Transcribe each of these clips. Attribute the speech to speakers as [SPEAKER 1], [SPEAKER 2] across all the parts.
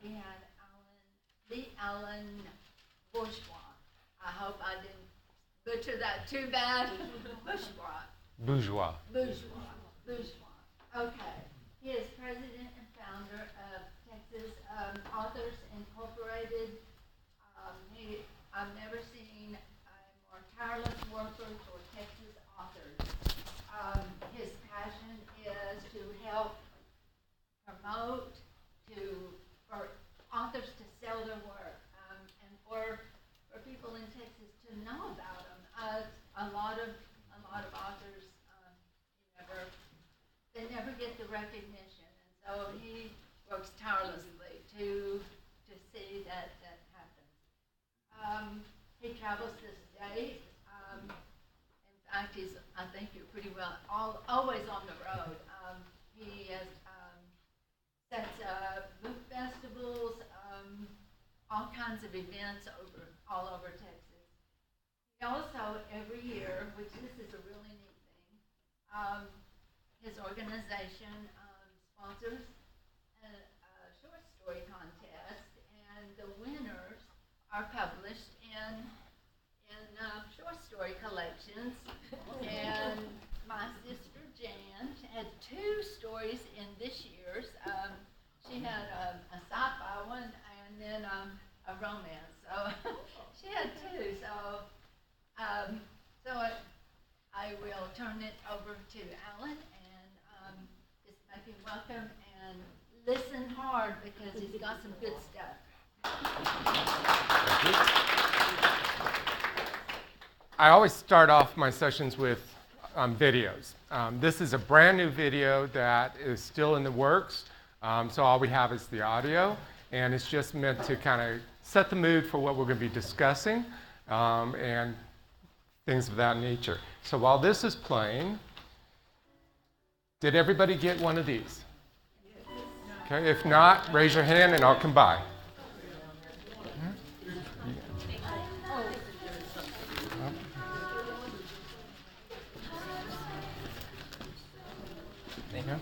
[SPEAKER 1] We had Alan Bourgeois. I hope I didn't butcher that too bad.
[SPEAKER 2] Bourgeois.
[SPEAKER 1] Okay. He is president and founder of Texas Authors Incorporated. I've never seen more tireless workers or Texas authors. His passion is to help promote, for authors to sell their work, and for people in Texas to know about them. A lot of authors, they never get the recognition, and so he works tirelessly to see that happens. He travels the state. In fact, I think you're pretty well always on the road. He has sets book festivals, all kinds of events all over Texas. He also, every year, which this is a really neat thing, his organization sponsors a short story contest, and the winners are published in short story collections. And my sister Jan had 2 stories in this year's. She had a sci-fi one and then a romance. So she had 2. So I will turn it over to Alan and just make him welcome and listen hard because he's got some good stuff.
[SPEAKER 2] I always start off my sessions with videos. This is a brand new video that is still in the works, so all we have is the audio, and it's just meant to kind of set the mood for what we're going to be discussing and things of that nature. So while this is playing, did everybody get one of these? Okay, if not, raise your hand and I'll come by. Yeah.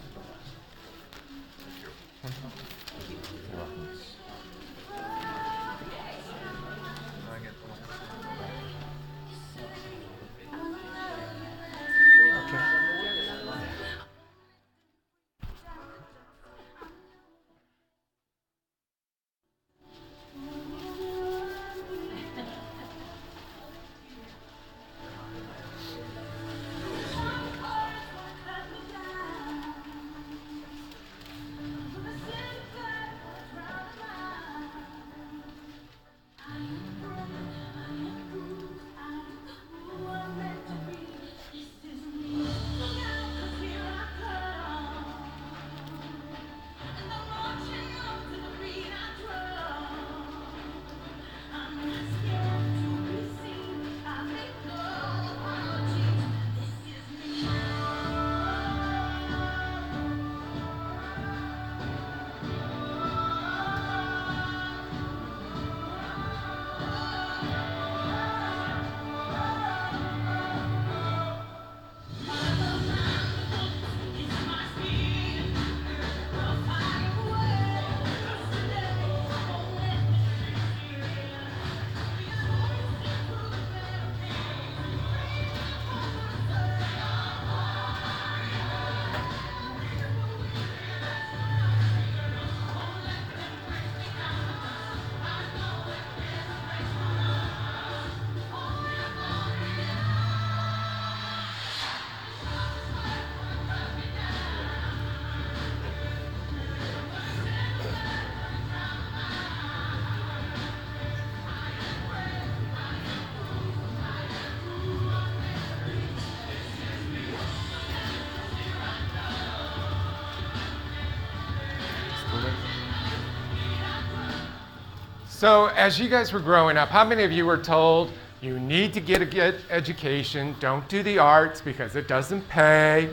[SPEAKER 2] So as you guys were growing up, how many of you were told you need to get a good education, don't do the arts because it doesn't pay?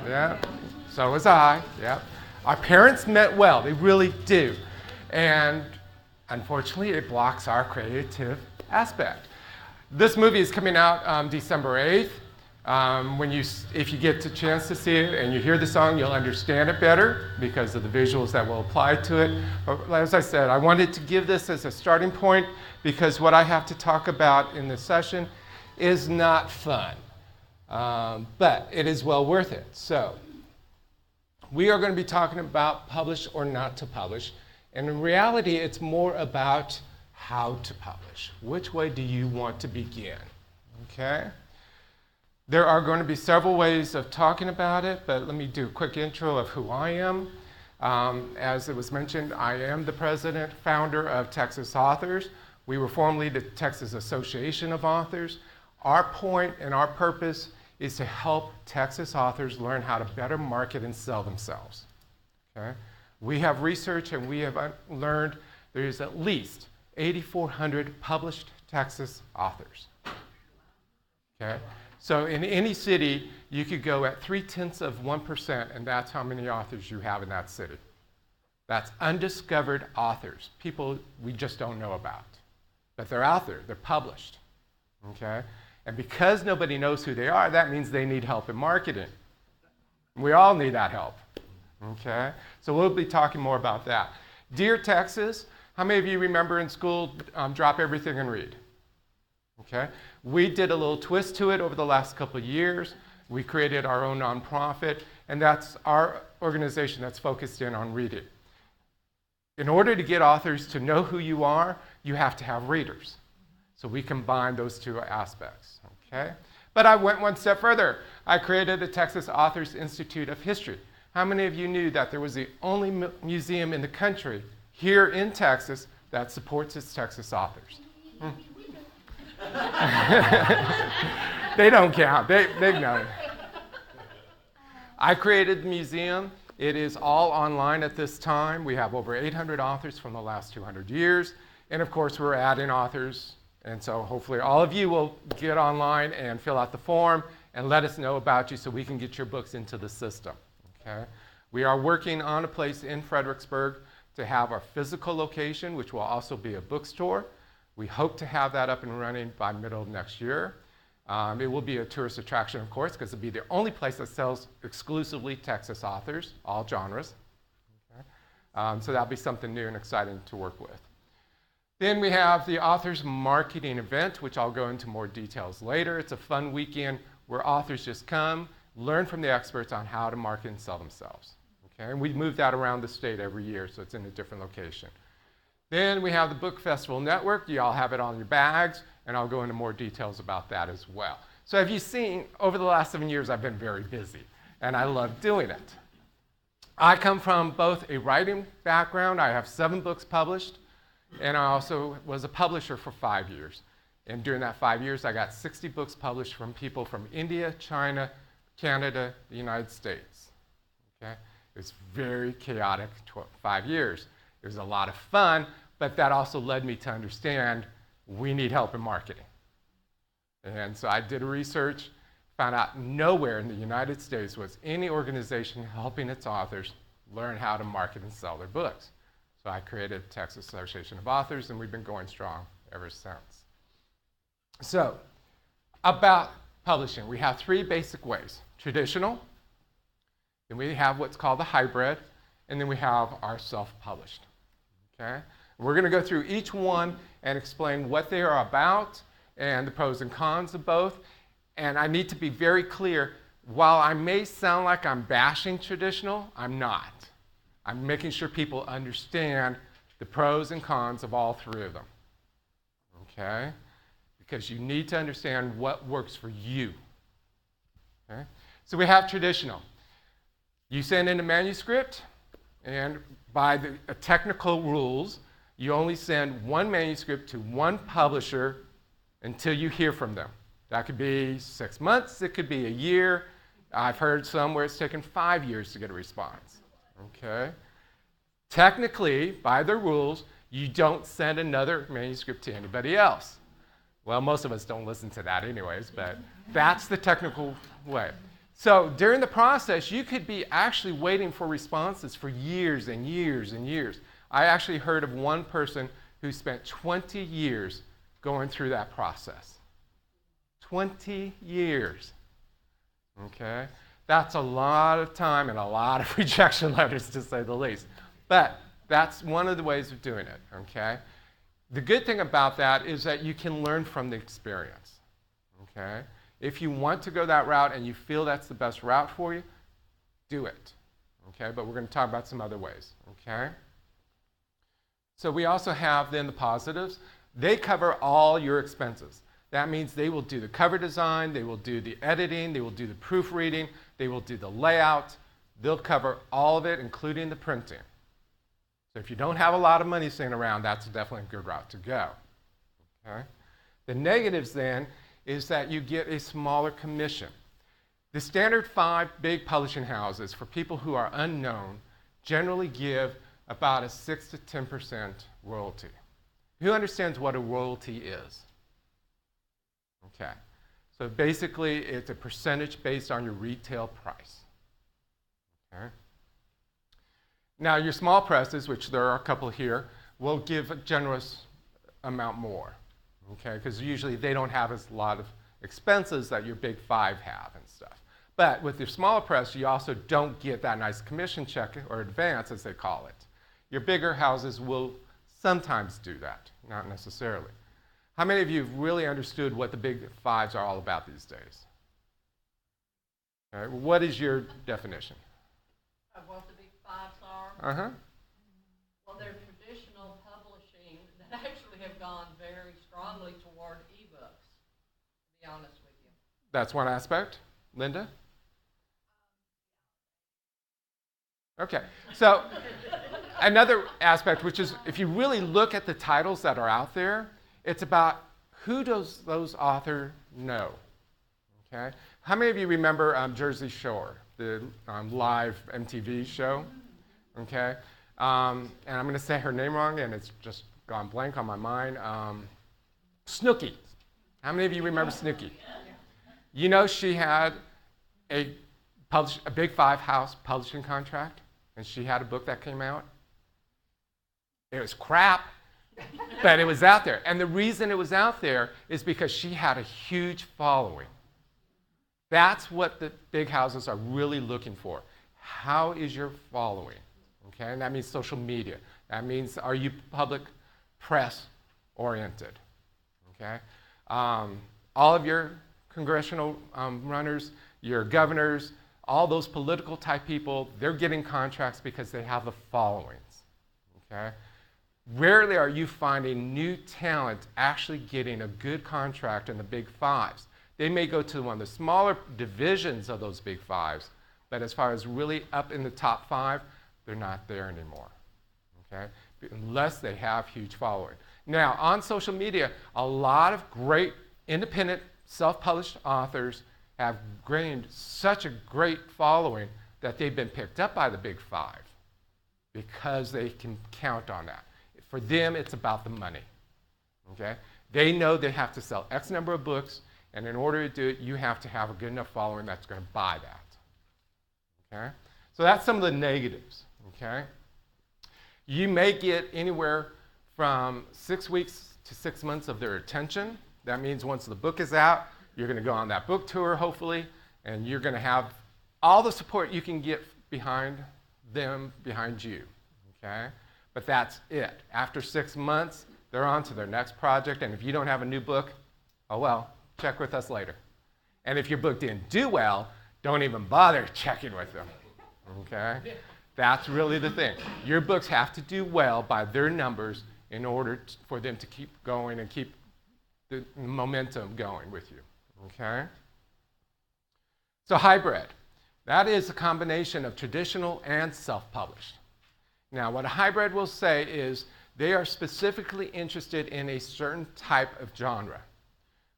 [SPEAKER 2] Yeah, so was I, yeah. Our parents meant well, they really do. And unfortunately, it blocks our creative aspect. This movie is coming out December 8th. If you get the chance to see it and you hear the song, you'll understand it better because of the visuals that will apply to it. But as I said, I wanted to give this as a starting point because what I have to talk about in this session is not fun, but it is well worth it. So we are going to be talking about publish or not to publish. And in reality, it's more about how to publish. Which way do you want to begin? Okay? There are going to be several ways of talking about it, but let me do a quick intro of who I am. As it was mentioned, I am the president, founder of Texas Authors. We were formerly the Texas Association of Authors. Our point and our purpose is to help Texas authors learn how to better market and sell themselves. Okay? We have researched and we have learned there is at least 8,400 published Texas authors. Okay? So in any city, you could go at 0.3%, and that's how many authors you have in that city. That's undiscovered authors, people we just don't know about. But they're out there, they're published. Okay? And because nobody knows who they are, that means they need help in marketing. We all need that help. Okay? So we'll be talking more about that. Dear Texas, how many of you remember in school, drop everything and read? Okay? We did a little twist to it over the last couple of years. We created our own nonprofit, and that's our organization that's focused in on reading. In order to get authors to know who you are, you have to have readers. So we combine those two aspects. Okay? But I went one step further. I created the Texas Authors Institute of History. How many of you knew that there was the only museum in the country here in Texas that supports its Texas authors? They don't count. They know. I created the museum. It is all online at this time. We have over 800 authors from the last 200 years. And of course, we're adding authors. And so hopefully all of you will get online and fill out the form and let us know about you so we can get your books into the system. Okay? We are working on a place in Fredericksburg to have our physical location, which will also be a bookstore. We hope to have that up and running by middle of next year. It will be a tourist attraction, of course, because it'll be the only place that sells exclusively Texas authors, all genres. Okay? So that'll be something new and exciting to work with. Then we have the Authors Marketing Event, which I'll go into more details later. It's a fun weekend where authors just come, learn from the experts on how to market and sell themselves. Okay? And we move that around the state every year, so it's in a different location. Then we have the Book Festival Network. You all have it on your bags, and I'll go into more details about that as well. So have you seen, over the last 7 years, I've been very busy, and I love doing it. I come from both a writing background. I have 7 books published, and I also was a publisher for 5 years. And during that 5 years, I got 60 books published from people from India, China, Canada, the United States. Okay? It was very chaotic 5 years. It was a lot of fun, but that also led me to understand we need help in marketing. And so I did research, found out nowhere in the United States was any organization helping its authors learn how to market and sell their books. So I created Texas Association of Authors, and we've been going strong ever since. So, about publishing, we have 3 basic ways. Traditional, then we have what's called the hybrid, and then we have our self-published. Okay? We're going to go through each one and explain what they are about and the pros and cons of both. And I need to be very clear, while I may sound like I'm bashing traditional, I'm not. I'm making sure people understand the pros and cons of all 3 of them. Okay? Because you need to understand what works for you. Okay? So we have traditional. You send in a manuscript, and by the technical rules, you only send 1 manuscript to 1 publisher until you hear from them. That could be 6 months, it could be a year. I've heard some where it's taken 5 years to get a response. Okay? Technically, by the rules, you don't send another manuscript to anybody else. Well, most of us don't listen to that anyways, but that's the technical way. So during the process, you could be actually waiting for responses for years and years and years. I actually heard of one person who spent 20 years going through that process. 20 years. Okay? That's a lot of time and a lot of rejection letters, to say the least. But that's one of the ways of doing it, okay? The good thing about that is that you can learn from the experience, okay? If you want to go that route and you feel that's the best route for you, do it, okay? But we're going to talk about some other ways, okay? So we also have then the positives. They cover all your expenses. That means they will do the cover design, they will do the editing, they will do the proofreading, they will do the layout. They'll cover all of it, including the printing. So if you don't have a lot of money sitting around, that's definitely a good route to go. Okay? The negatives then is that you get a smaller commission. The standard 5 big publishing houses, for people who are unknown, generally give about a 6 to 10% royalty. Who understands what a royalty is? Okay. So basically, it's a percentage based on your retail price. Okay. Now, your small presses, which there are a couple here, will give a generous amount more, okay? Because usually they don't have as lot of expenses that your big 5 have and stuff. But with your smaller press, you also don't get that nice commission check or advance, as they call it. Your bigger houses will sometimes do that, not necessarily. How many of you have really understood what the big 5s are all about these days? Okay, what is your definition?
[SPEAKER 3] Of what the big 5s are?
[SPEAKER 2] Uh-huh.
[SPEAKER 3] Well, they're traditional publishing that actually have gone very strongly toward ebooks, to be honest with you.
[SPEAKER 2] That's one aspect. Linda? Okay, so another aspect, which is if you really look at the titles that are out there, it's about who does those authors know, okay? How many of you remember Jersey Shore, the live MTV show, okay? And I'm going to say her name wrong, and it's just gone blank on my mind. Snooki. How many of you remember Snooki? You know she had a big 5 house publishing contract, and she had a book that came out. It was crap. But it was out there. And the reason it was out there is because she had a huge following. That's what the big houses are really looking for. How is your following? Okay, and that means social media. That means, are you public press oriented? Okay, all of your congressional runners, your governors, all those political type people, they're getting contracts because they have the followings. Okay. Rarely are you finding new talent actually getting a good contract in the big 5s. They may go to one of the smaller divisions of those big 5s, but as far as really up in the top 5, they're not there anymore, okay? Unless they have huge following. Now, on social media, a lot of great independent self-published authors have gained such a great following that they've been picked up by the big 5 because they can count on that. For them, it's about the money, okay? They know they have to sell X number of books, and in order to do it, you have to have a good enough following that's going to buy that, okay? So that's some of the negatives, okay? You may get anywhere from 6 weeks to 6 months of their attention. That means once the book is out, you're going to go on that book tour, hopefully, and you're going to have all the support you can get behind them, behind you, okay? But that's it. After 6 months, they're on to their next project, and if you don't have a new book, oh well, check with us later. And if your book didn't do well, don't even bother checking with them, okay? That's really the thing. Your books have to do well by their numbers in order for them to keep going and keep the momentum going with you, okay? So hybrid, that is a combination of traditional and self-published. Now, what a hybrid will say is they are specifically interested in a certain type of genre.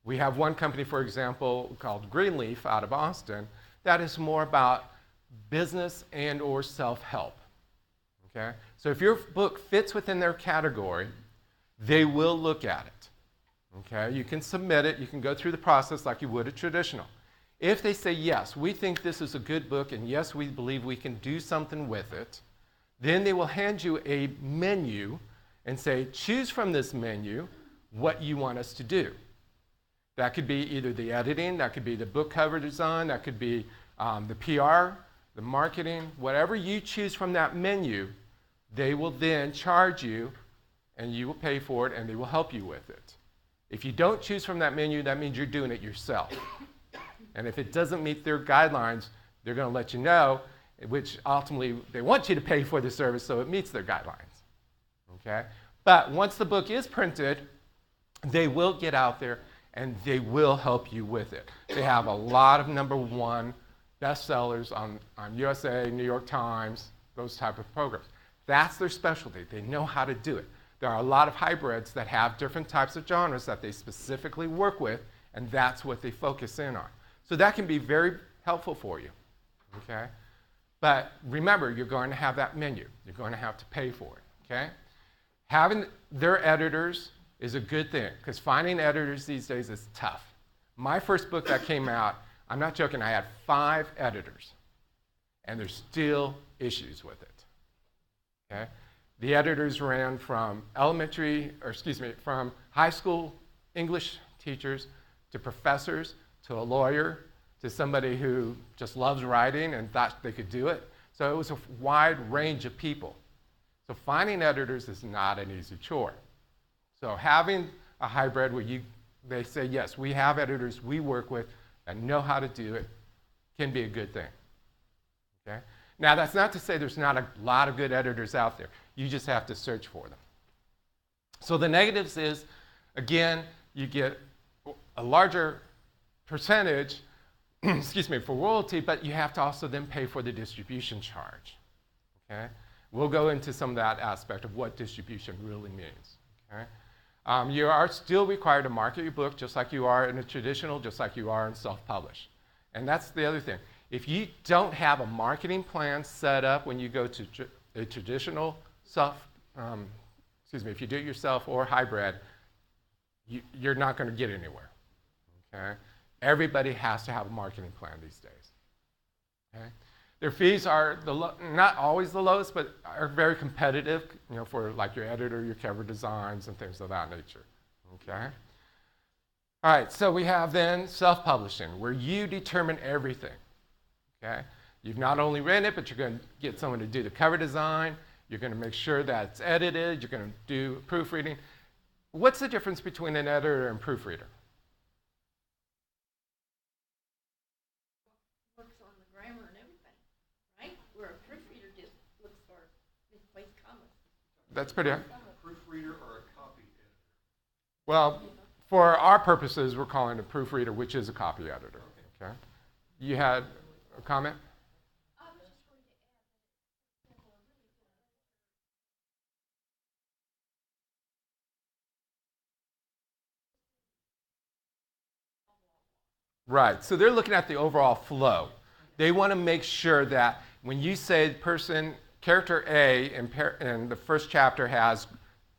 [SPEAKER 2] We have one company, for example, called Greenleaf out of Austin, that is more about business and or self-help. Okay? So if your book fits within their category, they will look at it. Okay? You can submit it, you can go through the process like you would a traditional. If they say, yes, we think this is a good book, and yes, we believe we can do something with it, then they will hand you a menu and say, choose from this menu what you want us to do. That could be either the editing, that could be the book cover design, that could be the PR, the marketing, whatever you choose from that menu, they will then charge you and you will pay for it and they will help you with it. If you don't choose from that menu, that means you're doing it yourself. And if it doesn't meet their guidelines, they're going to let you know, which ultimately they want you to pay for the service so it meets their guidelines. Okay? But once the book is printed, they will get out there and they will help you with it. They have a lot of #1 bestsellers on USA, New York Times, those type of programs. That's their specialty. They know how to do it. There are a lot of hybrids that have different types of genres that they specifically work with, and that's what they focus in on. So that can be very helpful for you, okay? But remember, you're going to have that menu. You're going to have to pay for it, okay? Having their editors is a good thing, because finding editors these days is tough. My first book that came out, I'm not joking, I had 5 editors, and there's still issues with it, okay? The editors ran from from high school English teachers to professors to a lawyer to somebody who just loves writing and thought they could do it. So it was a wide range of people. So finding editors is not an easy chore. So having a hybrid where they say, yes, we have editors we work with that know how to do it can be a good thing. Okay? Now, that's not to say there's not a lot of good editors out there. You just have to search for them. So the negatives is, again, you get a larger percentage for royalty, but you have to also then pay for the distribution charge. Okay? We'll go into some of that aspect of what distribution really means. Okay? You are still required to market your book just like you are in a traditional, just like you are in self-publish. And that's the other thing. If you don't have a marketing plan set up when you go to a traditional if you do it yourself or hybrid, you're not going to get anywhere. Okay? Everybody has to have a marketing plan these days. Okay? Their fees are not always the lowest, but are very competitive, for like your editor, your cover designs, and things of that nature. Okay? All right, so we have then self-publishing, where you determine everything. Okay? You've not only written it, but you're going to get someone to do the cover design. You're going to make sure that it's edited. You're going to do proofreading. What's the difference between an editor and proofreader?
[SPEAKER 1] Works on the grammar and everything, right? Where a proofreader just looks for misplaced commas.
[SPEAKER 2] That's pretty.
[SPEAKER 4] A proofreader or a copy editor?
[SPEAKER 2] Well, for our purposes, we're calling it a proofreader, which is a copy editor. Okay. You had a comment? Right, so they're looking at the overall flow. They want to make sure that when you say character A in the first chapter has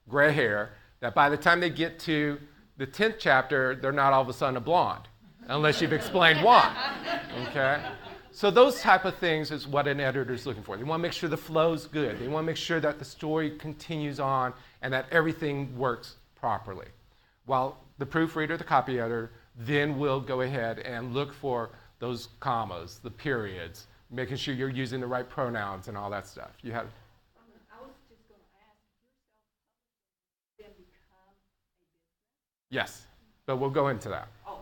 [SPEAKER 2] gray hair, that by the time they get to the 10th chapter, they're not all of a sudden a blonde, unless you've explained why, okay? So those type of things is what an editor is looking for. They want to make sure the flow's good. They want to make sure that the story continues on and that everything works properly. While the proofreader, the copy editor, then we'll go ahead and look for those commas, the periods, making sure you're using the right pronouns and all that stuff. You had.
[SPEAKER 1] I was just going to ask, then become a business?
[SPEAKER 2] Yes, but we'll go into that.
[SPEAKER 1] Oh, okay.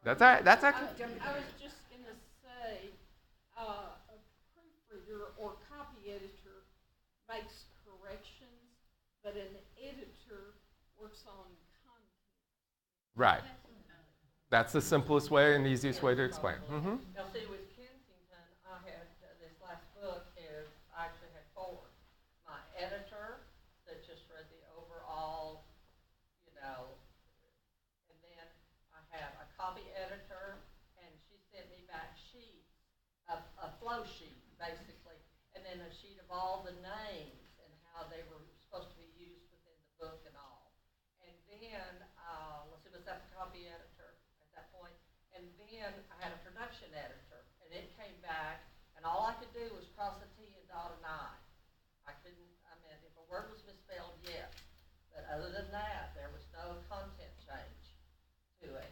[SPEAKER 2] That's all right. That's okay.
[SPEAKER 3] I was just going to say, a proofreader or copy editor makes corrections, but an editor works on content.
[SPEAKER 2] Right. That's the simplest way and easiest way to explain. Mm-hmm.
[SPEAKER 3] Now, see, with Kensington, I had this last book I actually had 4. My editor that just read the overall, and then I had a copy editor, and she sent me back sheets, a flow sheet, basically, and then a sheet of all the names and how they were supposed to be used within the book and all. And then, was that the copy editor? And then I had a production editor, and it came back, and all I could do was cross a T and dot an I. If a word was misspelled, yes. But other than that, there was no content change to it.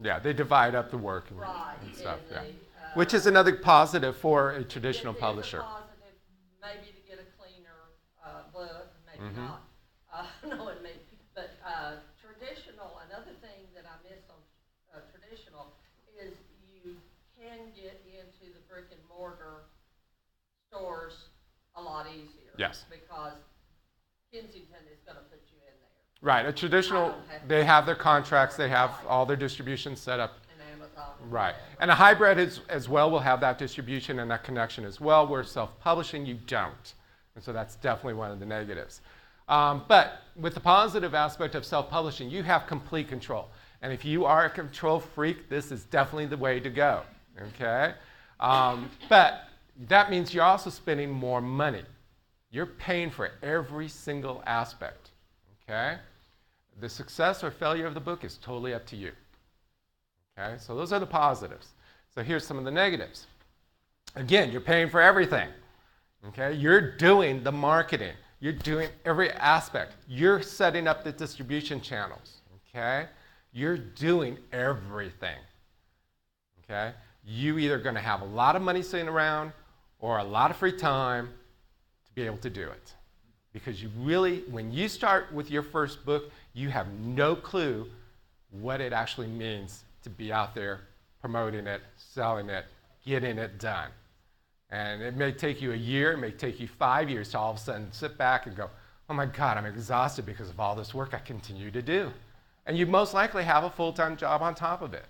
[SPEAKER 2] Yeah, they divide up the work and,
[SPEAKER 3] Right,
[SPEAKER 2] and stuff.
[SPEAKER 3] and
[SPEAKER 2] Yeah,
[SPEAKER 3] they,
[SPEAKER 2] which is another positive for a traditional
[SPEAKER 3] it is
[SPEAKER 2] publisher.
[SPEAKER 3] a positive, maybe to get a cleaner book, maybe
[SPEAKER 2] Mhm.
[SPEAKER 3] not, knowing me. But traditional, another thing that I miss on traditional is you can get into the brick and mortar stores a lot easier.
[SPEAKER 2] Yes.
[SPEAKER 3] Because Kensington is going to put you in there.
[SPEAKER 2] Right, a traditional, they have their contracts, they have all their distribution set up.
[SPEAKER 3] And Amazon.
[SPEAKER 2] Right, and a hybrid is, as well will have that distribution and that connection as well, where self-publishing you don't. And so that's definitely one of the negatives. But with the positive aspect of self-publishing, you have complete control. And if you are a control freak, this is definitely the way to go, okay? But that means you're also spending more money. You're paying for every single aspect, okay? The success or failure of the book is totally up to you, okay? So those are the positives. So here's some of the negatives. Again, you're paying for everything, okay? You're doing the marketing. You're doing every aspect. You're setting up the distribution channels, okay? You're doing everything, okay? You either going to have a lot of money sitting around or a lot of free time to be able to do it. Because you really, when you start with your first book, you have no clue what it actually means to be out there promoting it, selling it, getting it done. And it may take you a year, it may take you 5 years to all of a sudden sit back and go, oh my God, I'm exhausted because of all this work I continue to do. And you most likely have a full-time job on top of it,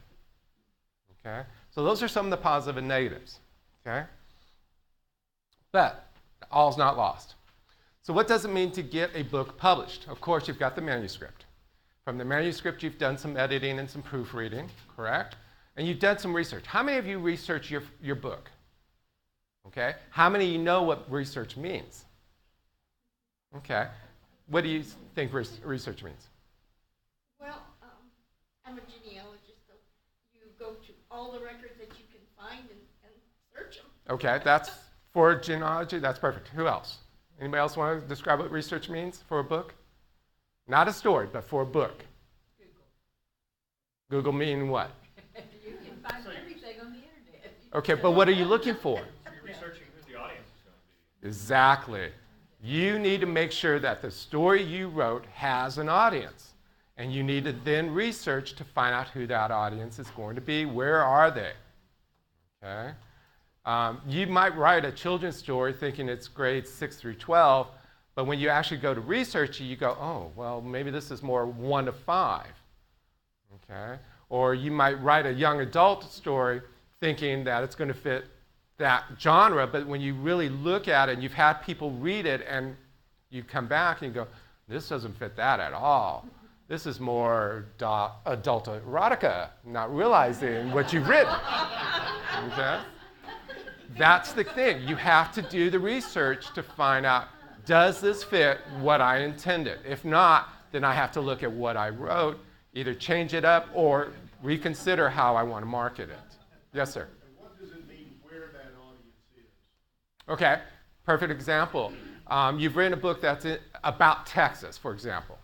[SPEAKER 2] okay? So those are some of the positive and negatives, okay? But all's not lost. So what does it mean to get a book published? Of course, you've got the manuscript. From the manuscript, you've done some editing and some proofreading, correct? And you've done some research. How many of you research your book? Okay? How many of you know what research means? Okay. What do you think research means?
[SPEAKER 5] Well, I'm a genealogist, so you go to all the records that you can find and search them.
[SPEAKER 2] Okay, that's for genealogy, that's perfect. Who else? Anybody else want to describe what research means for a book? Not a story, but for a book. Google meaning what?
[SPEAKER 1] You can find everything on the internet.
[SPEAKER 2] Okay, but what are you looking for?
[SPEAKER 4] You're researching who the audience is going to be.
[SPEAKER 2] Exactly. You need to make sure that the story you wrote has an audience. And you need to then research to find out who that audience is going to be. Where are they? Okay? You might write a children's story thinking it's grades 6 through 12, but when you actually go to research it, you go, oh, well, maybe this is more 1 to 5. Okay? Or you might write a young adult story thinking that it's going to fit that genre, but when you really look at it and you've had people read it and you come back and you go, this doesn't fit that at all. This is more adult erotica, not realizing what you've written. Okay? That's the thing. You have to do the research to find out, does this fit what I intended? If not, then I have to look at what I wrote, either change it up or reconsider how I want to market it. Yes, sir?
[SPEAKER 6] And what does it mean where that audience is?
[SPEAKER 2] Okay, perfect example. You've written a book that's about Texas, for example.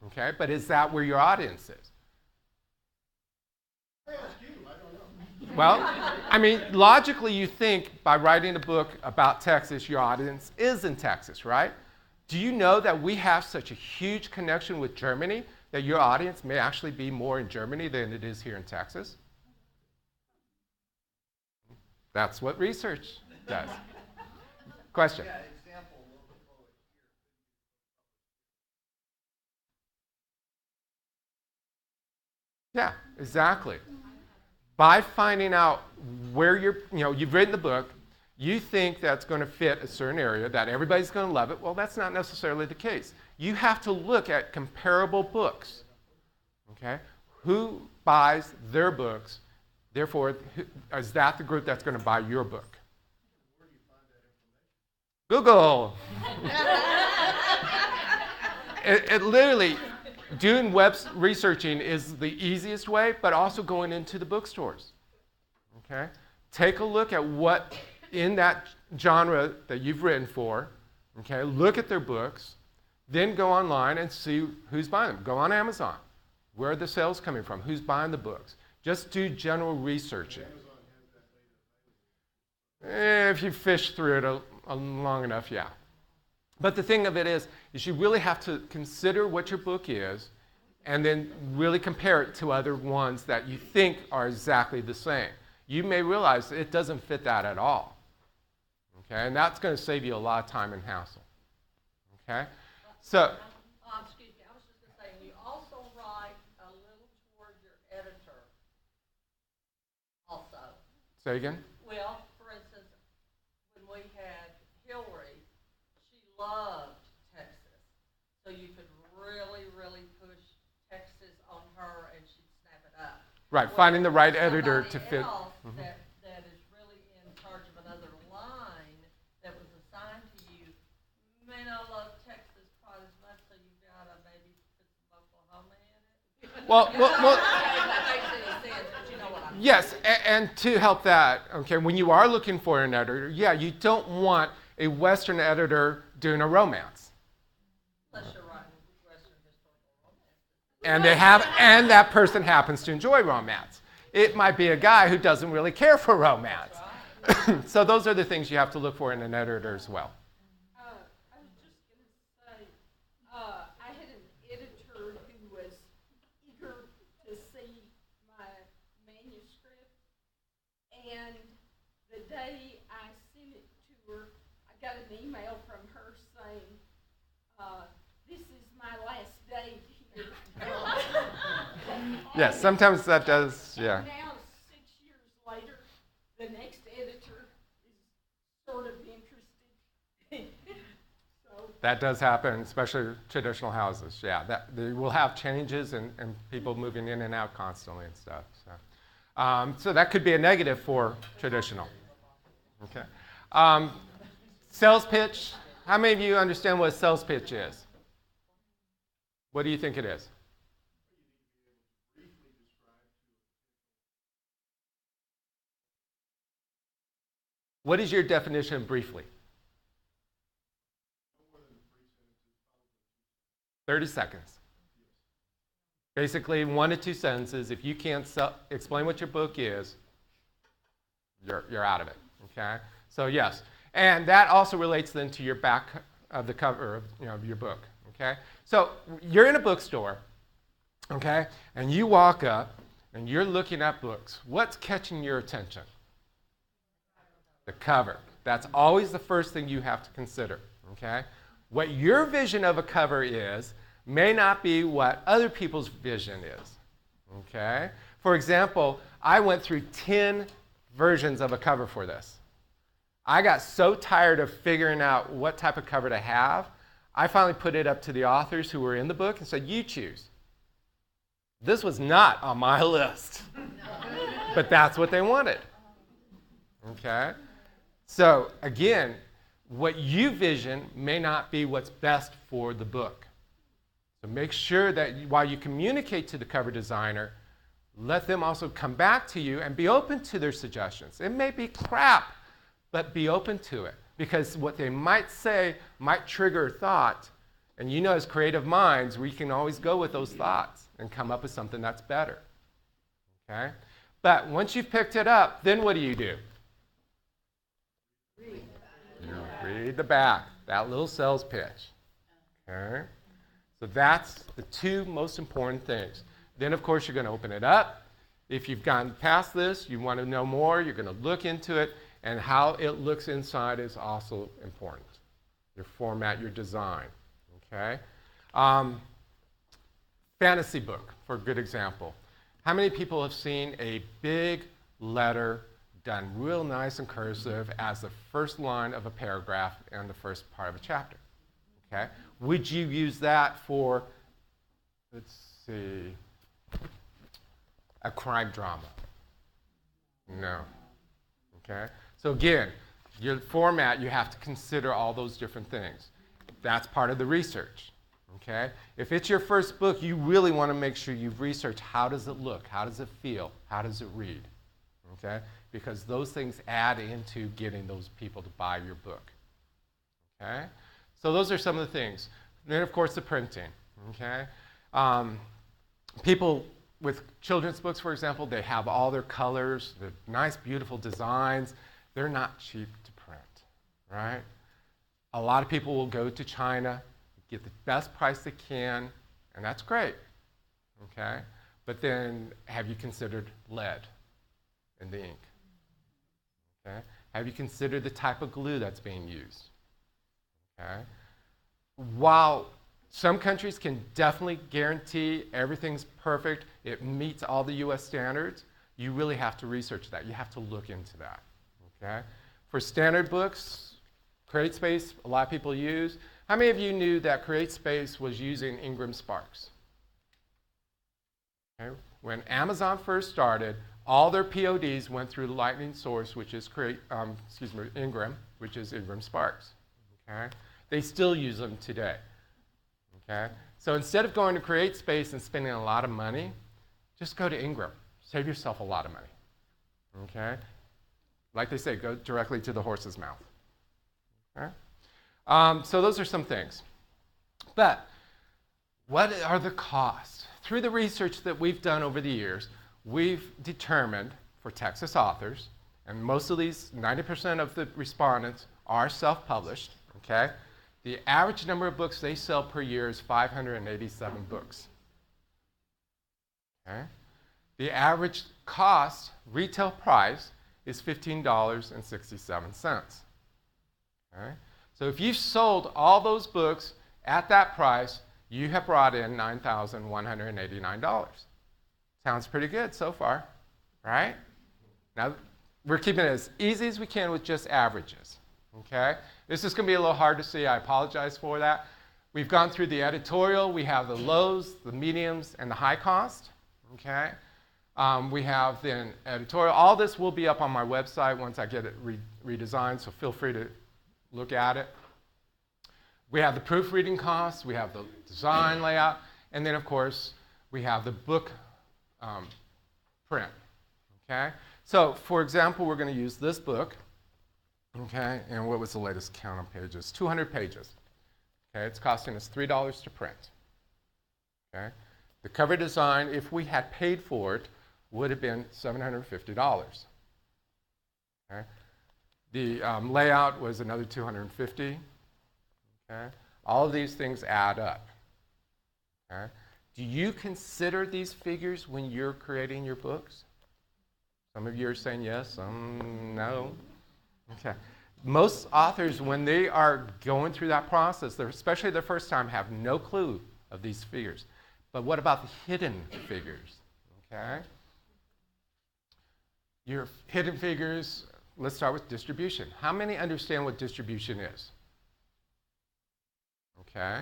[SPEAKER 2] Okay, but is that where your audience is?
[SPEAKER 6] I ask you, I don't know.
[SPEAKER 2] Well, I mean, logically you think by writing a book about Texas, your audience is in Texas, right? Do you know that we have such a huge connection with Germany that your audience may actually be more in Germany than it is here in Texas? That's what research does. Question?
[SPEAKER 6] Yeah, example, local poet here.
[SPEAKER 2] Yeah, exactly. By finding out where you've written the book, you think that's going to fit a certain area, that everybody's going to love it. Well, that's not necessarily the case. You have to look at comparable books. Okay? Who buys their books? Therefore, is that the group that's going to buy your book?
[SPEAKER 6] Where do you find that information?
[SPEAKER 2] Google. It literally, doing web researching is the easiest way, but also going into the bookstores. Okay? Take a look at what in that genre that you've written for. Okay? Look at their books. Then go online and see who's buying them. Go on Amazon. Where are the sales coming from? Who's buying the books? Just do general researching.
[SPEAKER 6] Amazon has that later.
[SPEAKER 2] If you fish through it long enough, yeah. But the thing of it is you really have to consider what your book is and then really compare it to other ones that you think are exactly the same. You may realize it doesn't fit that at all. Okay, and that's going to save you a lot of time and hassle. Okay, so
[SPEAKER 3] Excuse me, I was just gonna say, you also write a little toward your editor also.
[SPEAKER 2] say again.
[SPEAKER 3] Well, for instance, when we had Hillary, she loved Texas. So you could really, really push Texas on her and she'd snap it up.
[SPEAKER 2] Right, finding the right editor to
[SPEAKER 3] Somebody
[SPEAKER 2] fit.
[SPEAKER 3] else that is really in charge of another line that was assigned to you may not love Texas quite as much, so you've got to maybe put some Oklahoma in it.
[SPEAKER 2] Well,
[SPEAKER 3] That makes any sense, but you know what I mean.
[SPEAKER 2] yes, and to help that, okay, when you are looking for an editor, yeah, you don't want a Western editor doing a romance.
[SPEAKER 3] Unless you're writing Western historical romance.
[SPEAKER 2] And that person happens to enjoy romance. It might be a guy who doesn't really care for romance. So those are the things you have to look for in an editor as well.
[SPEAKER 5] I was just going to say, I had an editor who was eager to see my manuscript, and the day I sent it to her, I got an email from her saying, this is my last day here.
[SPEAKER 2] Yes, sometimes that does, yeah.
[SPEAKER 5] Now, 6 years later, the next editor is sort of interested. So,
[SPEAKER 2] That does happen, especially traditional houses. Yeah, they will have changes and people moving in and out constantly and stuff. So that could be a negative for traditional. Okay. Sales pitch. How many of you understand what a sales pitch is? What do you think it is? What is your definition of briefly? 30 seconds. Basically, 1 to 2 sentences. If you can't explain what your book is, you're out of it. Okay. So yes, and that also relates then to your back of the cover of your book. Okay. So you're in a bookstore, okay, and you walk up and you're looking at books. What's catching your attention? The cover. That's always the first thing you have to consider. Okay. What your vision of a cover is may not be what other people's vision is. Okay? For example, I went through 10 versions of a cover for this. I got so tired of figuring out what type of cover to have, I finally put it up to the authors who were in the book and said, you choose. This was not on my list, but that's what they wanted. Okay? So again, what you vision may not be what's best for the book. So make sure that while you communicate to the cover designer, let them also come back to you and be open to their suggestions. It may be crap, but be open to it. Because what they might say might trigger a thought. And you know, as creative minds, we can always go with those thoughts and come up with something that's better. Okay? But once you've picked it up, then what do? You read the back, that little sales pitch. Okay? So that's the 2 most important things. Then, of course, you're going to open it up. If you've gotten past this, you want to know more, you're going to look into it, and how it looks inside is also important. Your format, your design. Okay? Fantasy book, for a good example. How many people have seen a big letter done real nice and cursive as the first line of a paragraph and the first part of a chapter? Okay? Would you use that for, let's see, a crime drama? No. Okay? So again, your format, you have to consider all those different things. That's part of the research. Okay? If it's your first book, you really want to make sure you've researched how does it look, how does it feel, how does it read. Okay? Because those things add into getting those people to buy your book. Okay? So those are some of the things. Then, of course, the printing. Okay? People with children's books, for example, they have all their colors, the nice, beautiful designs. They're not cheap to print, right? A lot of people will go to China, get the best price they can, and that's great, okay? But then have you considered lead in the ink? Okay? Have you considered the type of glue that's being used? Okay? While some countries can definitely guarantee everything's perfect, it meets all the US standards, you really have to research that. You have to look into that. Okay? For standard books, CreateSpace, a lot of people use. How many of you knew that CreateSpace was using Ingram Sparks? Okay? When Amazon first started, all their PODs went through the Lightning source, which is Ingram, which is Ingram Sparks. Okay? They still use them today. Okay? So instead of going to CreateSpace and spending a lot of money, just go to Ingram. Save yourself a lot of money. Okay? Like they say, go directly to the horse's mouth. Okay? So those are some things. But what are the costs? Through the research that we've done over the years, we've determined for Texas authors, and most of these, 90% of the respondents are self-published, okay? The average number of books they sell per year is 587 books. Okay? The average cost, retail price, is $15.67. Okay? So if you've sold all those books at that price, you have brought in $9,189. Sounds pretty good so far, right? Now, we're keeping it as easy as we can with just averages, okay? This is going to be a little hard to see. I apologize for that. We've gone through the editorial. We have the lows, the mediums, and the high cost, okay? We have then editorial. All this will be up on my website once I get it redesigned, so feel free to look at it. We have the proofreading costs. We have the design layout. And then, of course, we have the book print, okay? So, for example, we're going to use this book, okay? And what was the latest count on pages? 200 pages. Okay, it's costing us $3 to print, okay? The cover design, if we had paid for it, would have been $750, okay? The layout was another $250, okay? All of these things add up, okay? Do you consider these figures when you're creating your books? Some of you are saying yes, some no. Okay. Most authors, when they are going through that process, especially the first time, have no clue of these figures. But what about the hidden figures? Okay. Your hidden figures, let's start with distribution. How many understand what distribution is? Okay.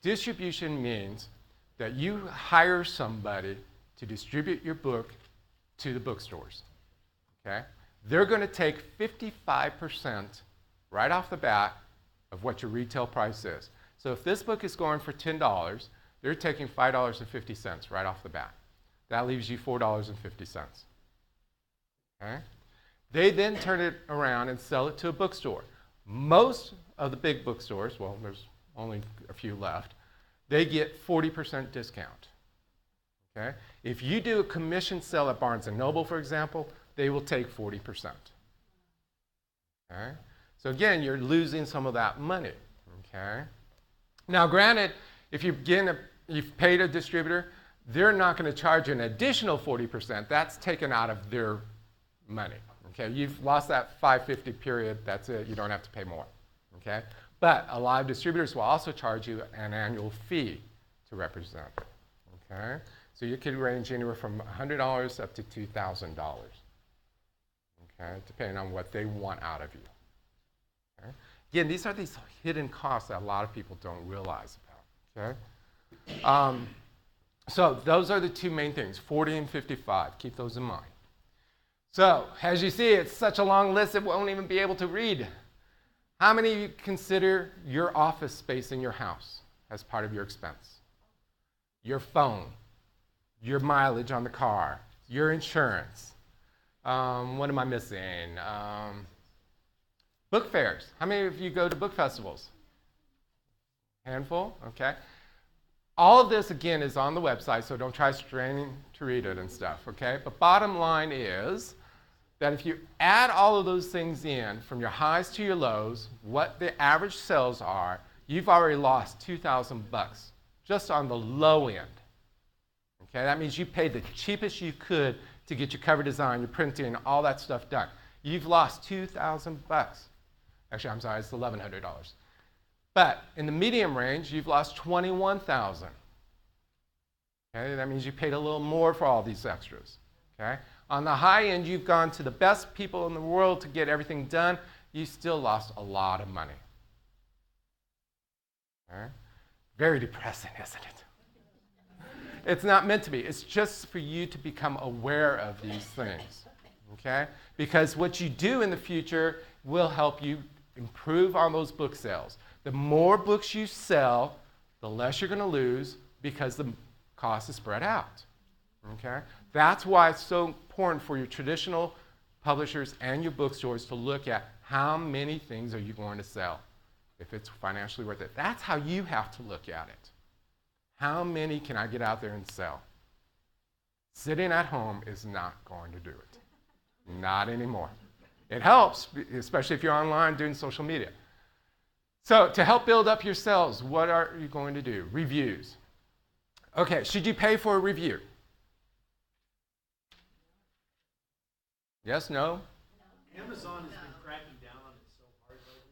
[SPEAKER 2] Distribution means that you hire somebody to distribute your book to the bookstores, okay? They're going to take 55% right off the bat of what your retail price is. So if this book is going for $10, they're taking $5.50 right off the bat. That leaves you $4.50, okay? They then turn it around and sell it to a bookstore. Most of the big bookstores, well, there's only a few left, they get 40% discount, okay? If you do a commission sale at Barnes & Noble, for example, they will take 40%, okay? So again, you're losing some of that money, okay? Now, granted, if you've paid a distributor, they're not going to charge you an additional 40%. That's taken out of their money, okay? You've lost that $5.50 period. That's it. You don't have to pay more, okay? But a lot of distributors will also charge you an annual fee to represent, okay? So you could range anywhere from $100 up to $2,000, okay, depending on what they want out of you, okay? Again, these are these hidden costs that a lot of people don't realize about, okay? So those are the two main things, 40 and 55. Keep those in mind. So as you see, it's such a long list it won't even be able to read. How many of you consider your office space in your house as part of your expense? Your phone, your mileage on the car, your insurance. What am I missing? Book fairs. How many of you go to book festivals? Handful, okay. All of this, again, is on the website, so don't try straining to read it and stuff, okay? But bottom line is that if you add all of those things in, from your highs to your lows, what the average sales are, you've already lost $2,000 just on the low end. Okay, that means you paid the cheapest you could to get your cover design, your printing, all that stuff done. You've lost $2,000. Actually, I'm sorry, it's $1,100. But in the medium range, you've lost $21,000. Okay, that means you paid a little more for all these extras. Okay, on the high end, you've gone to the best people in the world to get everything done. You still lost a lot of money. Okay? Very depressing, isn't it? It's not meant to be. It's just for you to become aware of these things, okay? Because what you do in the future will help you improve on those book sales. The more books you sell, the less you're going to lose because the cost is spread out, okay? That's why it's so important for your traditional publishers and your bookstores to look at how many things are you going to sell if it's financially worth it. That's how you have to look at it. How many can I get out there and sell? Sitting at home is not going to do it. Not anymore. It helps, especially if you're online doing social media. So to help build up your sales, what are you going to do? Reviews. Okay, should you pay for a review? Yes, no?
[SPEAKER 6] Amazon has been cracking down on it so hard lately.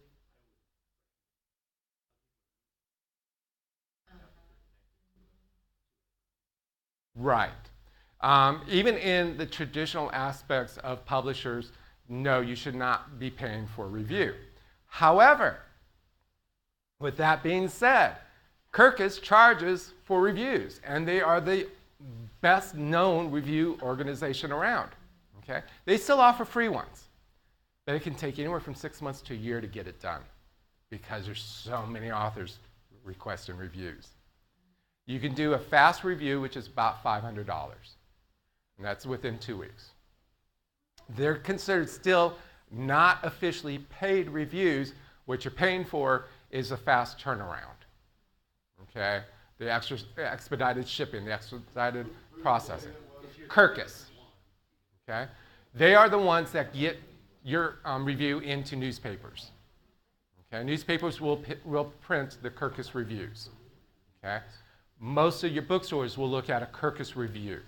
[SPEAKER 2] Right. Even in the traditional aspects of publishers, no, you should not be paying for review. However, with that being said, Kirkus charges for reviews, and they are the best known review organization around. Okay? They still offer free ones, but it can take anywhere from 6 months to a year to get it done because there's so many authors requesting reviews. You can do a fast review, which is about $500, and that's within 2 weeks. They're considered still not officially paid reviews. What you're paying for is a fast turnaround, okay? The expedited shipping, the expedited processing. Kirkus, okay? They are the ones that get your review into newspapers. Okay? Newspapers will print the Kirkus reviews, okay? Most of your bookstores will look at a Kirkus review.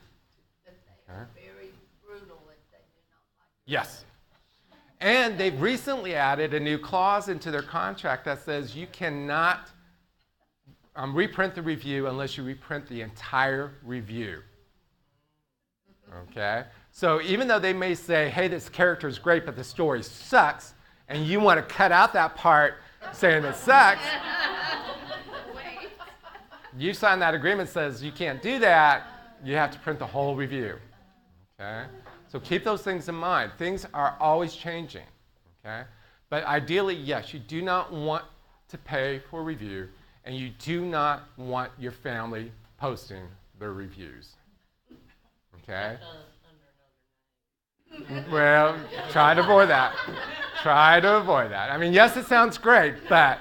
[SPEAKER 1] But they are very brutal if they do not like it.
[SPEAKER 2] Yes. And they've recently added a new clause into their contract that says you cannot reprint the review unless you reprint the entire review. Okay? So even though they may say, hey, this character is great, but the story sucks, and you want to cut out that part saying it sucks, you sign that agreement that says you can't do that, you have to print the whole review. Okay? So keep those things in mind. Things are always changing. Okay? But ideally, yes, you do not want to pay for review, and you do not want your family posting their reviews. Okay? Well, try to avoid that. Try to avoid that. I mean, yes, it sounds great, but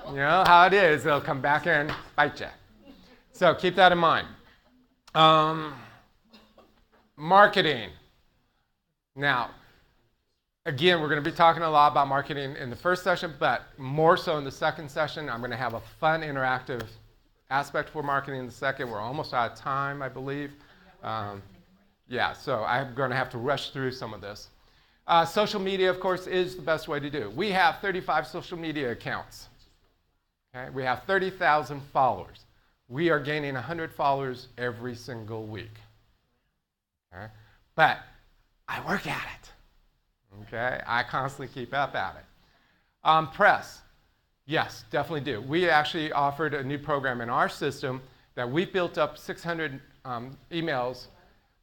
[SPEAKER 2] you know how it is. They'll come back and bite you. So keep that in mind. Marketing. Now, again, we're going to be talking a lot about marketing in the first session, but more so in the second session. I'm going to have a fun, interactive aspect for marketing in the second. We're almost out of time, I believe. Yeah, so I'm going to have to rush through some of this. Social media, of course, is the best way to do it. We have 35 social media accounts. Okay? We have 30,000 followers. We are gaining 100 followers every single week. Okay? But I work at it. Okay? I constantly keep up at it. Press. Yes, definitely do. We actually offered a new program in our system that we built up 600 emails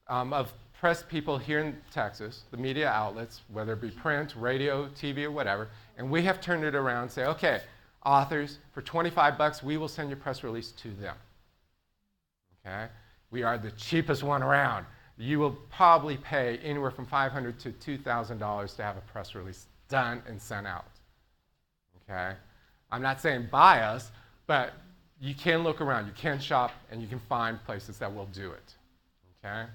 [SPEAKER 2] of press people here in Texas, the media outlets, whether it be print, radio, TV, or whatever, and we have turned it around and say, okay, authors, for $25, we will send your press release to them. Okay? We are the cheapest one around. You will probably pay anywhere from $500 to $2,000 to have a press release done and sent out. Okay? I'm not saying buy us, but you can look around, you can shop, and you can find places that will do it. Okay?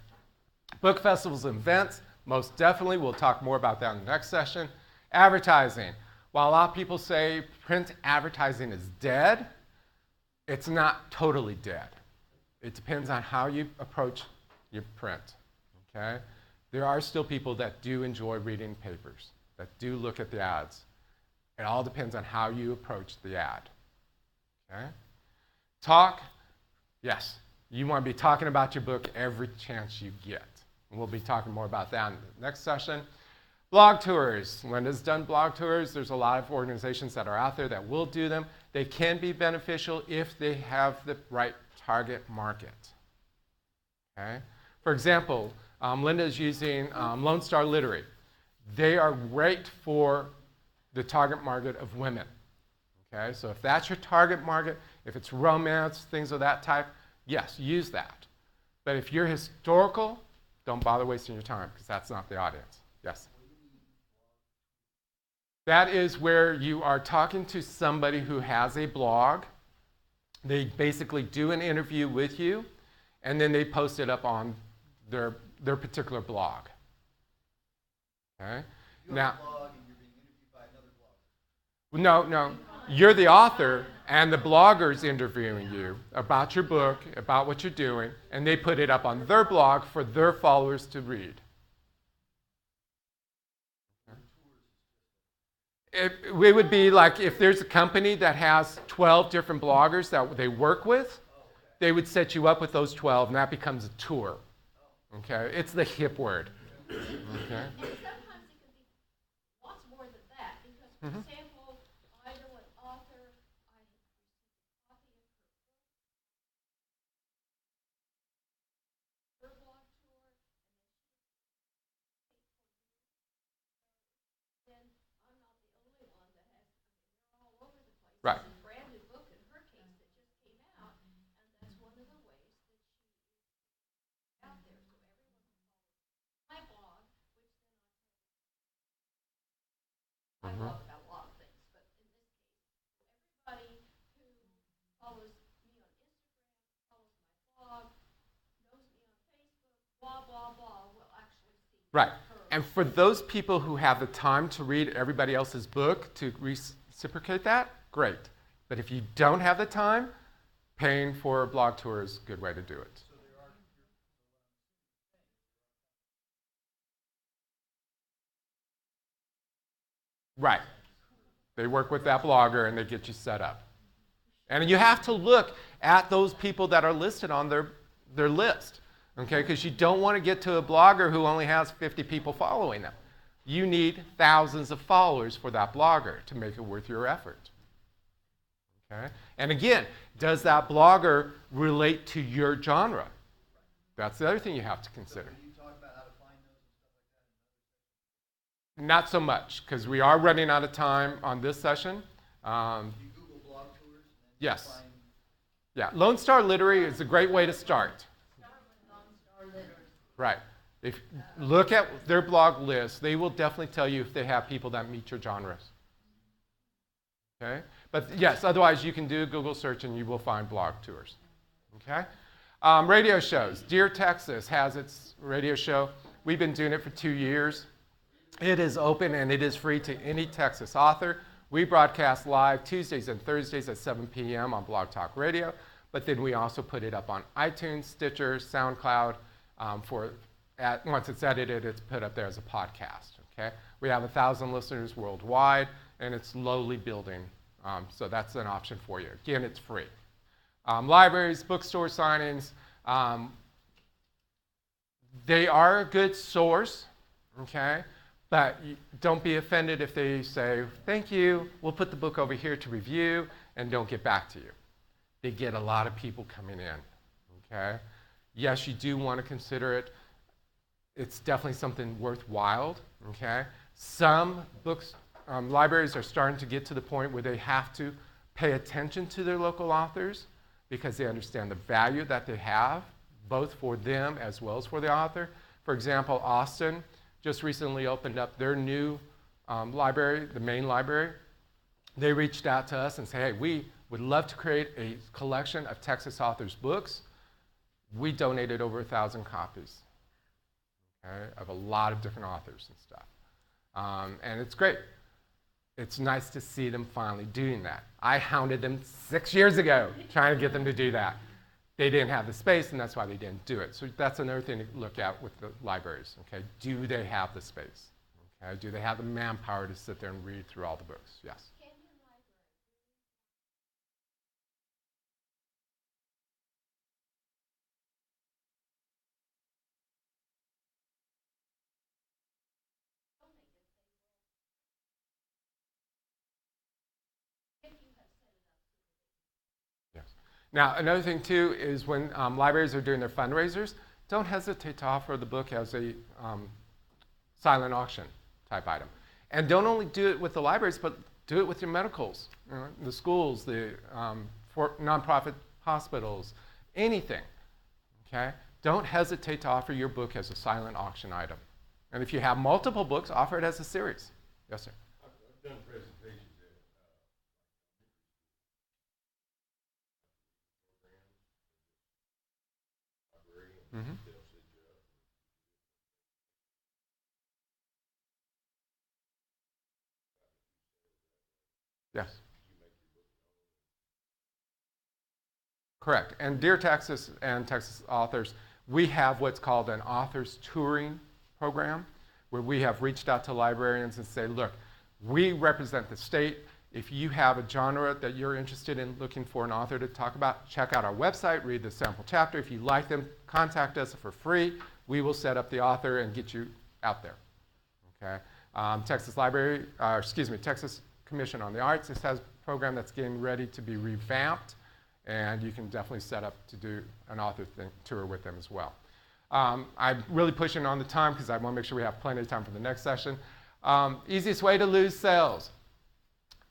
[SPEAKER 2] Book festivals and events, most definitely. We'll talk more about that in the next session. Advertising. While a lot of people say print advertising is dead, it's not totally dead. It depends on how you approach your print. Okay? There are still people that do enjoy reading papers, that do look at the ads. It all depends on how you approach the ad. Okay? Talk, yes. You want to be talking about your book every chance you get. And we'll be talking more about that in the next session. Blog tours. Linda's done blog tours. There's a lot of organizations that are out there that will do them. They can be beneficial if they have the right target market. Okay? For example, Linda is using Lone Star Literary. They are great for the target market of women. Okay? So if that's your target market, if it's romance, things of that type, yes, use that. But if you're historical, don't bother wasting your time because that's not the audience. Yes? That is where you are talking to somebody who has a blog. They basically do an interview with you, and then they post it up on their particular blog. Okay? Now,
[SPEAKER 7] blog and you're being interviewed by another blogger.
[SPEAKER 2] no. You're the author, and the blogger's interviewing you about your book, about what you're doing, and they put it up on their blog for their followers to read. It would be like if there's a company that has 12 different bloggers that they work with, they would set you up with those 12, and that becomes a tour. Okay? It's the hip word. Okay?
[SPEAKER 5] And sometimes it can be lots more than that, because, for example, I know an author, I have received a copy of her blog tour, then I'm not the only one that has, they're all over the place.
[SPEAKER 2] Right.
[SPEAKER 5] It's a brand new book in her case that just came out, and that's one of the ways that she is out there, so everyone can follow my blog, which then I blog about a lot of things, but in this case, everybody who follows me on Instagram, follows my blog, knows me on Facebook, blah, blah, blah, will actually see
[SPEAKER 2] Right.
[SPEAKER 5] her.
[SPEAKER 2] And for those people who have the time to read everybody else's book to reciprocate that, great. But if you don't have the time, paying for a blog tour is a good way to do it. Right. They work with that blogger and they get you set up. And you have to look at those people that are listed on their list, okay? Because you don't want to get to a blogger who only has 50 people following them. You need thousands of followers for that blogger to make it worth your effort. Okay? And again, does that blogger relate to your genre? That's the other thing you have to consider.
[SPEAKER 7] Can you talk about how to find those and stuff like that?
[SPEAKER 2] Not so much, because we are running out of time on this session.
[SPEAKER 7] You Google blog tours and then
[SPEAKER 2] Yes.
[SPEAKER 7] find
[SPEAKER 2] Yeah, Lone Star Literary is a great way to start.
[SPEAKER 1] Start with Lone Star Literary.
[SPEAKER 2] Right. If look at their blog list, they will definitely tell you if they have people that meet your genres. Okay? But yes, otherwise you can do a Google search and you will find blog tours. Okay? Radio shows. Dear Texas has its radio show. We've been doing it for 2 years. It is open and it is free to any Texas author. We broadcast live Tuesdays and Thursdays at 7 p.m. on Blog Talk Radio, but then we also put it up on iTunes, Stitcher, SoundCloud. Once it's edited, it's put up there as a podcast. Okay? We have 1,000 listeners worldwide, and it's slowly building. So that's an option for you. Again, it's free. Libraries, bookstore signings, they are a good source, okay? But don't be offended if they say, thank you, we'll put the book over here to review, and don't get back to you. They get a lot of people coming in, okay? Yes, you do want to consider it. It's definitely something worthwhile, okay? Some books, libraries are starting to get to the point where they have to pay attention to their local authors because they understand the value that they have, both for them as well as for the author. For example, Austin just recently opened up their new library, the main library. They reached out to us and said, hey, we would love to create a collection of Texas authors' books. We donated over 1,000 copies, okay, of a lot of different authors and stuff. And it's great. It's nice to see them finally doing that. I hounded them 6 years ago trying to get them to do that. They didn't have the space, and that's why they didn't do it. So that's another thing to look at with the libraries, okay? Do they have the space? Okay? Do they have the manpower to sit there and read through all the books? Yes. Yes. Now, another thing, too, is when libraries are doing their fundraisers, don't hesitate to offer the book as a silent auction type item. And don't only do it with the libraries, but do it with your medicals, the schools, the nonprofit hospitals, anything, okay? Don't hesitate to offer your book as a silent auction item. And if you have multiple books, offer it as a series. Yes, sir.
[SPEAKER 8] I've done presentations at programs,
[SPEAKER 2] Mm-hmm.
[SPEAKER 8] they'll set you up.
[SPEAKER 2] Yes. Correct. And Dear Texas and Texas Authors, we have what's called an authors touring program, where we have reached out to librarians and say, look, we represent the state. If you have a genre that you're interested in looking for an author to talk about, check out our website, read the sample chapter. If you like them, contact us for free. We will set up the author and get you out there. Okay? Texas Commission on the Arts, this has a program that's getting ready to be revamped, and you can definitely set up to do an author tour with them as well. I'm really pushing on the time because I want to make sure we have plenty of time for the next session. Easiest way to lose sales.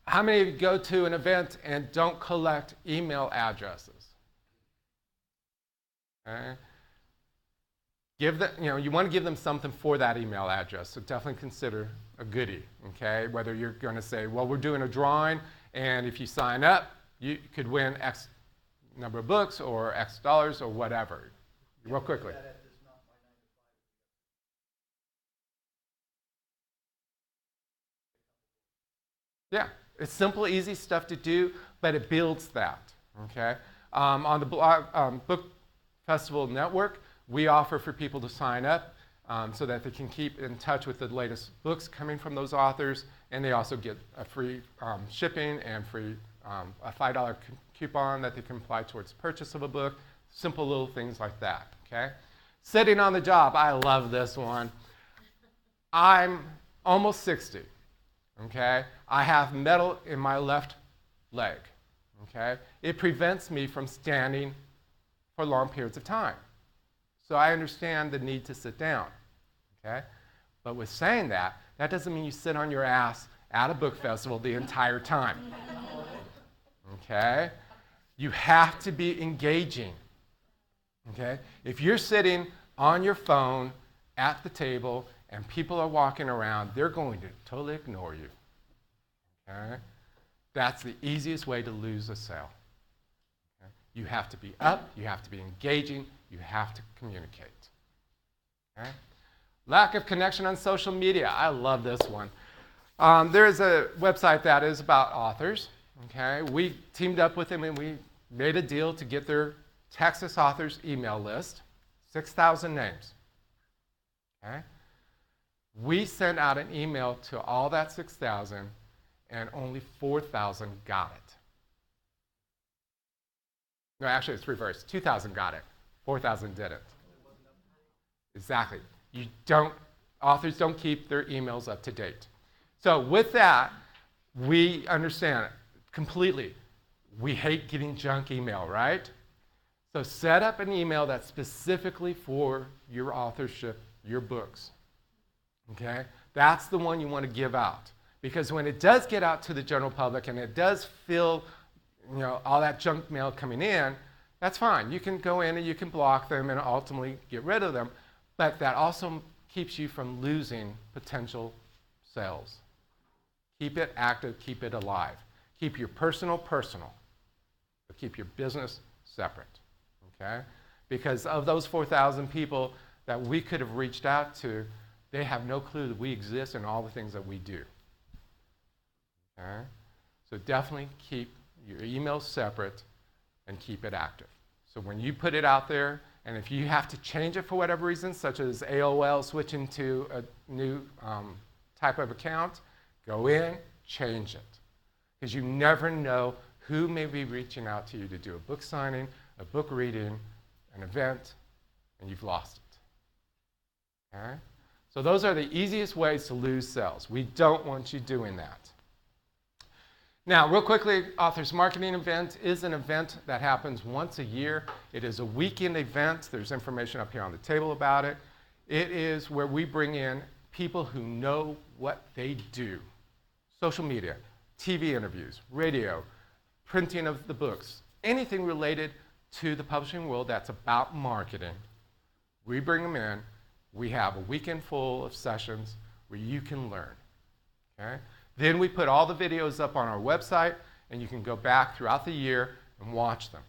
[SPEAKER 2] How many of you go to an event and don't collect email addresses? Okay. You want to give them something for that email address, so definitely consider a goodie, okay? Whether you're going to say, well, we're doing a drawing, and if you sign up, you could win X number of books or X dollars or whatever. Real quickly. Yeah, it's simple, easy stuff to do, but it builds that, okay? On the Book Festival Network, we offer for people to sign up so that they can keep in touch with the latest books coming from those authors, and they also get a free shipping and free a $5 coupon that they can apply towards purchase of a book. Simple little things like that, okay? Sitting on the job, I love this one. I'm almost 60, okay? I have metal in my left leg, okay? It prevents me from standing for long periods of time. So I understand the need to sit down, okay? But with saying that, that doesn't mean you sit on your ass at a book festival the entire time, okay? You have to be engaging, okay? If you're sitting on your phone at the table and people are walking around, they're going to totally ignore you, okay? That's the easiest way to lose a sale. Okay? You have to be up, you have to be engaging, you have to communicate. Okay? Lack of connection on social media. I love this one. There is a website that is about authors. Okay? We teamed up with them and we made a deal to get their Texas authors email list, 6,000 names. Okay? We sent out an email to all that 6,000 and only 4,000 got it. No, actually it's reversed. 2,000 got it. 4,000 didn't. Exactly. Authors don't keep their emails up to date. So with that, we understand completely. We hate getting junk email, right? So set up an email that's specifically for your authorship, your books. Okay? That's the one you want to give out. Because when it does get out to the general public and it does fill all that junk mail coming in, that's fine. You can go in and you can block them and ultimately get rid of them, but that also keeps you from losing potential sales. Keep it active, keep it alive. Keep your personal, But keep your business separate, okay? Because of those 4,000 people that we could have reached out to, they have no clue that we exist and all the things that we do, okay? So definitely keep your emails separate and keep it active. So when you put it out there, and if you have to change it for whatever reason, such as AOL switching to a new type of account, go in, change it. Because you never know who may be reaching out to you to do a book signing, a book reading, an event, and you've lost it. Okay? So those are the easiest ways to lose sales. We don't want you doing that. Now, real quickly, Authors Marketing Event is an event that happens once a year. It is a weekend event. There's information up here on the table about it. It is where we bring in people who know what they do. Social media, TV interviews, radio, printing of the books, anything related to the publishing world that's about marketing. We bring them in. We have a weekend full of sessions where you can learn. Okay? Then we put all the videos up on our website, and you can go back throughout the year and watch them.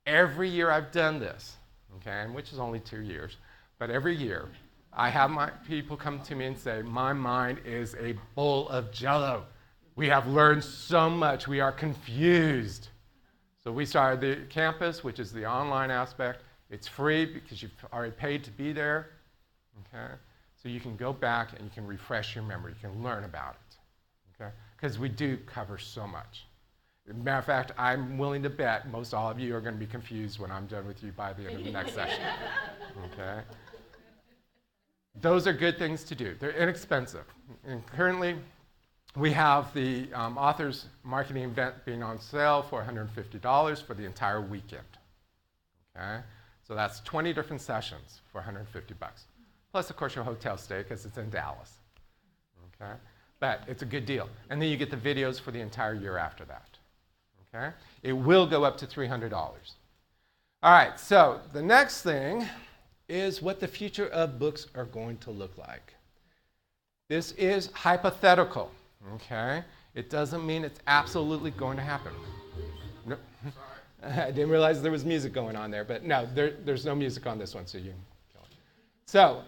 [SPEAKER 2] Every year I've done this, okay, which is only 2 years, but every year I have my people come to me and say, my mind is a bowl of jello. We have learned so much. We are confused. So we started the campus, which is the online aspect. It's free because you've already paid to be there, okay? So you can go back and you can refresh your memory. You can learn about it. Okay? Because we do cover so much. As a matter of fact, I'm willing to bet most all of you are going to be confused when I'm done with you by the end of the next session. Okay? Those are good things to do. They're inexpensive. And currently, we have the Authors Marketing Event being on sale for $150 for the entire weekend. Okay? So that's 20 different sessions for $150. Plus, of course, your hotel stay because it's in Dallas. Okay? But it's a good deal. And then you get the videos for the entire year after that. Okay? It will go up to $300. All right, so the next thing is what the future of books are going to look like. This is hypothetical. Okay? It doesn't mean it's absolutely going to happen. No. I didn't realize there was music going on there, but no, there's no music on this one, so you can kill it. So,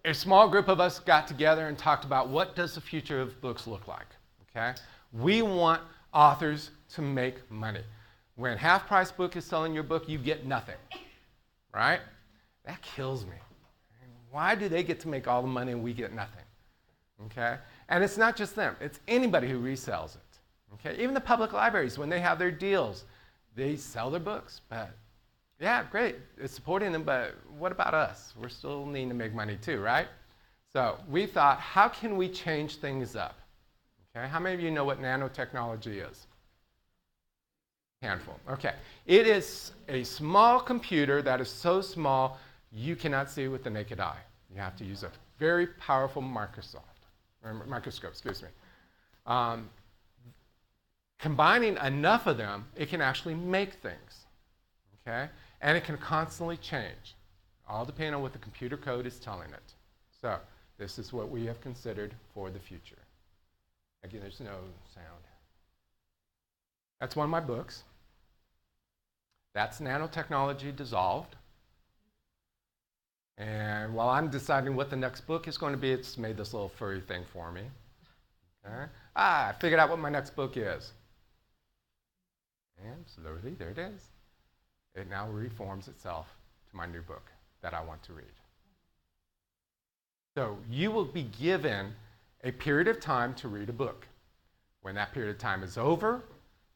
[SPEAKER 2] a small group of us got together and talked about what does the future of books look like, okay? We want authors to make money. When Half Price Book is selling your book, you get nothing, right? That kills me. Why do they get to make all the money and we get nothing, okay? And it's not just them. It's anybody who resells it, okay? Even the public libraries, when they have their deals, they sell their books, but yeah, great, it's supporting them, but what about us? We're still needing to make money too, right? So we thought, how can we change things up? Okay, how many of you know what nanotechnology is? Handful, okay. It is a small computer that is so small you cannot see it with the naked eye. You have to use a very powerful microscope, excuse me. Combining enough of them, it can actually make things, okay? And it can constantly change, all depending on what the computer code is telling it. So this is what we have considered for the future. Again, there's no sound. That's one of my books. That's nanotechnology dissolved. And while I'm deciding what the next book is going to be, it's made this little furry thing for me. Okay? I figured out what my next book is. And slowly, there it is. It now reforms itself to my new book that I want to read. So you will be given a period of time to read a book. When that period of time is over,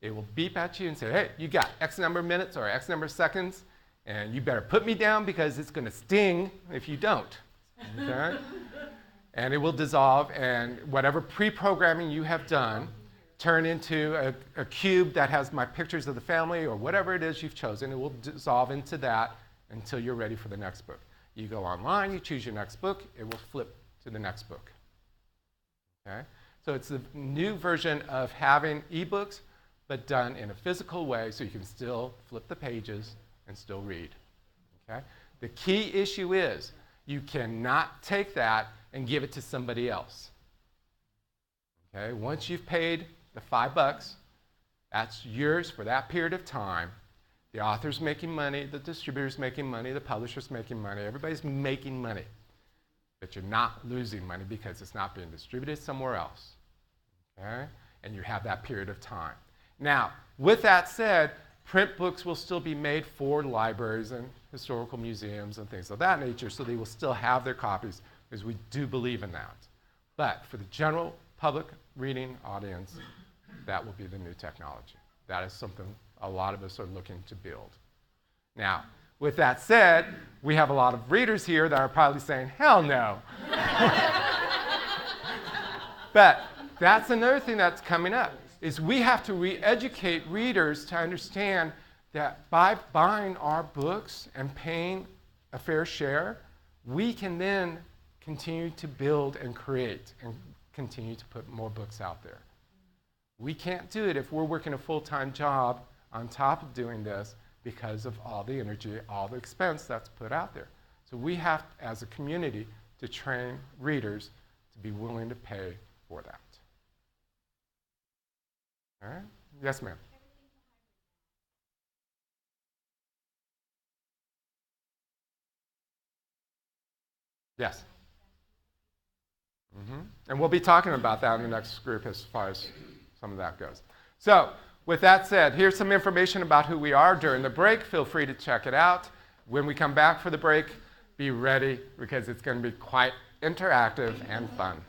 [SPEAKER 2] it will beep at you and say, hey, you got X number of minutes or X number of seconds, and you better put me down because it's going to sting if you don't. Okay? And it will dissolve, and whatever pre-programming you have done, turn into a cube that has my pictures of the family or whatever it is you've chosen. It will dissolve into that until you're ready for the next book. You go online, you choose your next book, it will flip to the next book. Okay? So it's the new version of having ebooks, but done in a physical way so you can still flip the pages and still read. Okay? The key issue is you cannot take that and give it to somebody else. Okay? Once you've paid the $5, That's yours for that period of time. The author's making money, the distributor's making money, the publisher's making money, everybody's making money. But you're not losing money because it's not being distributed somewhere else. Okay? And you have that period of time. Now, with that said, print books will still be made for libraries and historical museums and things of that nature, so they will still have their copies, because we do believe in that. But for the general public reading audience, that will be the new technology. That is something a lot of us are looking to build. Now, with that said, we have a lot of readers here that are probably saying, hell no. But that's another thing that's coming up, is we have to re-educate readers to understand that by buying our books and paying a fair share, we can then continue to build and create and continue to put more books out there. We can't do it if we're working a full-time job on top of doing this because of all the energy, all the expense that's put out there. So we have, as a community, to train readers to be willing to pay for that. All right? Yes, ma'am. Yes. And we'll be talking about that in the next group as far as some of that goes. So, with that said, here's some information about who we are during the break. Feel free to check it out. When we come back for the break, be ready because it's going to be quite interactive and fun.